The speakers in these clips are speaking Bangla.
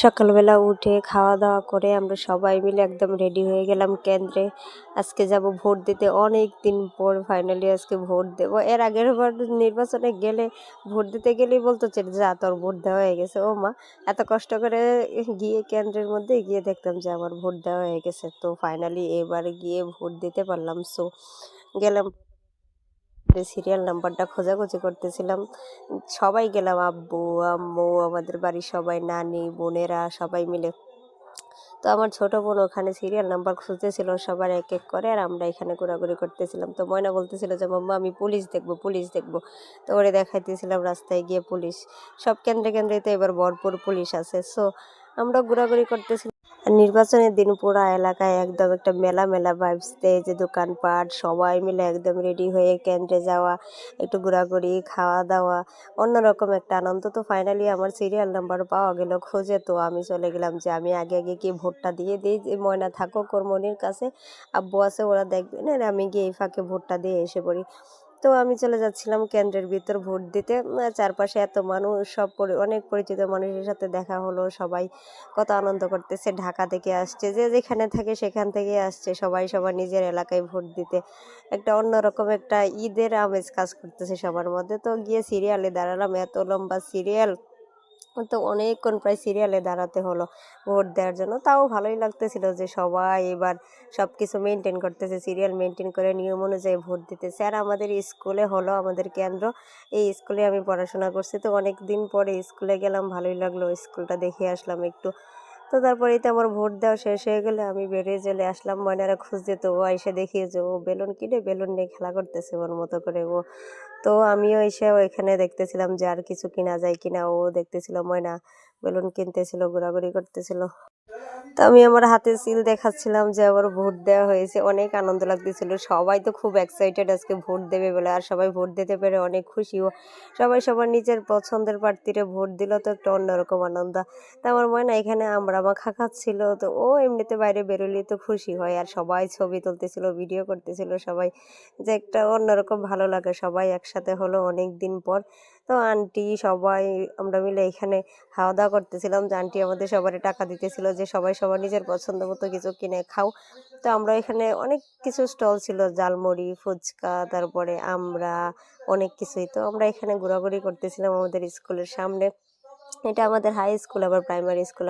সকালবেলা উঠে খাওয়া দাওয়া করে আমরা সবাই মিলে একদম রেডি হয়ে গেলাম কেন্দ্রে। আজকে যাব ভোট দিতে, অনেক দিন পর ফাইনালি আজকে ভোট দেব। এর আগের বার নির্বাচনে গেলে ভোট দিতে গেলেই বলতো যে যা তোর ভোট দেওয়া হয়ে গেছে। ও মা, এত কষ্ট করে গিয়ে কেন্দ্রের মধ্যে গিয়ে দেখতাম যে আমার ভোট দেওয়া হয়ে গেছে। তো ফাইনালি এবার গিয়ে ভোট দিতে পারলাম। সো গেলাম, সিরিয়াল নাম্বারটা খোঁজাখুঁজি করতেছিলাম। সবাই গেলাম, আব্বু আম্মু আমাদের বাড়ির সবাই, নানি বোনেরা সবাই মিলে। তো আমার ছোট বোন ওখানে সিরিয়াল নাম্বার খুঁজতেছিল সবার এক এক করে, আর আমরা এখানে ঘোরাঘুরি করতেছিলাম। তো ময়না বলতেছিল যে মাম্মা আমি পুলিশ দেখবো পুলিশ দেখবো। তো ওরে দেখাইতেছিলাম রাস্তায় গিয়ে পুলিশ। সব কেন্দ্রে কেন্দ্রে তো এবার ভরপুর পুলিশ আছে। সো আমরা ঘোরাঘুরি করতেছিলাম। আর নির্বাচনের দিন পুরা এলাকায় একদম একটা মেলা মেলা ভাইবস দেয়, যে দোকানপাট সবাই মিলে একদম রেডি হয়ে কেন্দ্রে যাওয়া, একটু ঘোরাঘুরি খাওয়া দাওয়া, অন্যরকম একটা আনন্দ। তো ফাইনালি আমার সিরিয়াল নাম্বার পাওয়া গেল খুঁজে। তো আমি চলে গেলাম যে আমি আগে আগে গিয়ে ভোটটা দিয়ে দিই, যে ময়না থাকো কর্মনির কাছে, আব্বু আছে ওরা দেখবে না, আর আমি গিয়ে এই ফাঁকে ভোটটা দিয়ে এসে পড়ি। তো আমি চলে যাচ্ছিলাম কেন্দ্রের ভিতর ভোট দিতে। চারপাশে এত মানুষ, সব অনেক পরিচিত মানুষের সাথে দেখা হলো। সবাই কত আনন্দ করতেছে, ঢাকা থেকে আসছে, যে যেখানে থাকে সেখান থেকে আসছে, সবাই সবার নিজের এলাকায় ভোট দিতে। একটা অন্যরকম একটা ঈদের আমেজ কাজ করতেছে সবার মধ্যে। তো গিয়ে সিরিয়ালে দাঁড়ালাম, এত লম্বা সিরিয়াল। তো অনেকক্ষণ প্রায় সিরিয়ালে দাঁড়াতে হলো ভোট দেওয়ার জন্য। তাও ভালোই লাগতেছিল যে সবাই এবার সব কিছু মেনটেন করতেছে, সিরিয়াল মেনটেন করে নিয়ম অনুযায়ী ভোট দিতেছে। আর আমাদের স্কুলে হলো, আমাদের কেন্দ্র, এই স্কুলে আমি পড়াশোনা করছি। তো অনেক দিন পরে স্কুলে গেলাম, ভালোই লাগলো, স্কুলটা দেখে আসলাম একটু। তো তারপরেই তো আমার ভোট দেওয়া শেষ হয়ে গেলে আমি বেরিয়ে চলে আসলাম ময়নারা খুঁজতে। তো ও এসে দেখি যে ও বেলুন কিনে বেলুন নিয়ে খেলা করতেছে ওর মতো করে ও। তো আমিও এসে ওইখানে দেখতেছিলাম যে আর কিছু কিনা যায় কিনা। ও দেখতেছিল, ময়না বেলুন কিনতেছিল, ঘোরাঘুরি করতেছিল। তো আমি আমার হাতে সিল দেখাচ্ছিলাম যে আবার ভোট দেওয়া হয়েছে। অনেক আনন্দ লাগতেছিল, সবাই তো খুব এক্সাইটেড আজকে ভোট দেবে বলে। আর সবাই ভোট দিতে পেরে অনেক খুশিও। সবাই সবার নিজের পছন্দের প্রার্থীরে ভোট দিল, তো একটা অন্যরকম আনন্দ। তা আমার ময়না এখানে আমরা মাখা খাচ্ছিল। তো ও এমনিতে বাইরে বেরোলেই তো খুশি হয়, আর সবাই ছবি তুলতেছিল, ভিডিও করতেছিল সবাই, যে একটা অন্যরকম ভালো লাগে। সবাই একসাথে হলো অনেক দিন পর। তো আন্টি সবাই আমরা মিলে এখানে খাওয়া দাওয়া করতেছিলাম, যে আন্টি আমাদের সবারই টাকা দিতেছিল যে সবাই সবার নিজের পছন্দ মতো কিছু কিনে খাও। তো আমরা এখানে অনেক কিছু স্টল ছিল, জালমুড়ি ফুচকা, তারপরে আমরা অনেক কিছুই। তো আমরা এখানে ঘোরাঘুরি করতেছিলাম আমাদের স্কুলের সামনে। এটা আমাদের হাই স্কুল, আবার প্রাইমারি স্কুল।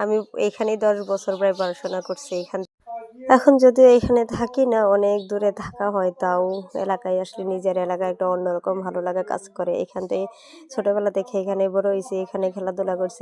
আমি এখানেই 10 বছর প্রায় পড়াশোনা করছি এখান। এখন যদিও এখানে থাকি না, অনেক দূরে থাকা হয়, তাও এলাকায় আসলে নিজের এলাকায় একটা অন্যরকম ভালো লাগা কাজ করে। এখান থেকে ছোটবেলা থেকে এখানে বড় হয়েছি, এখানে খেলাধুলা করছি।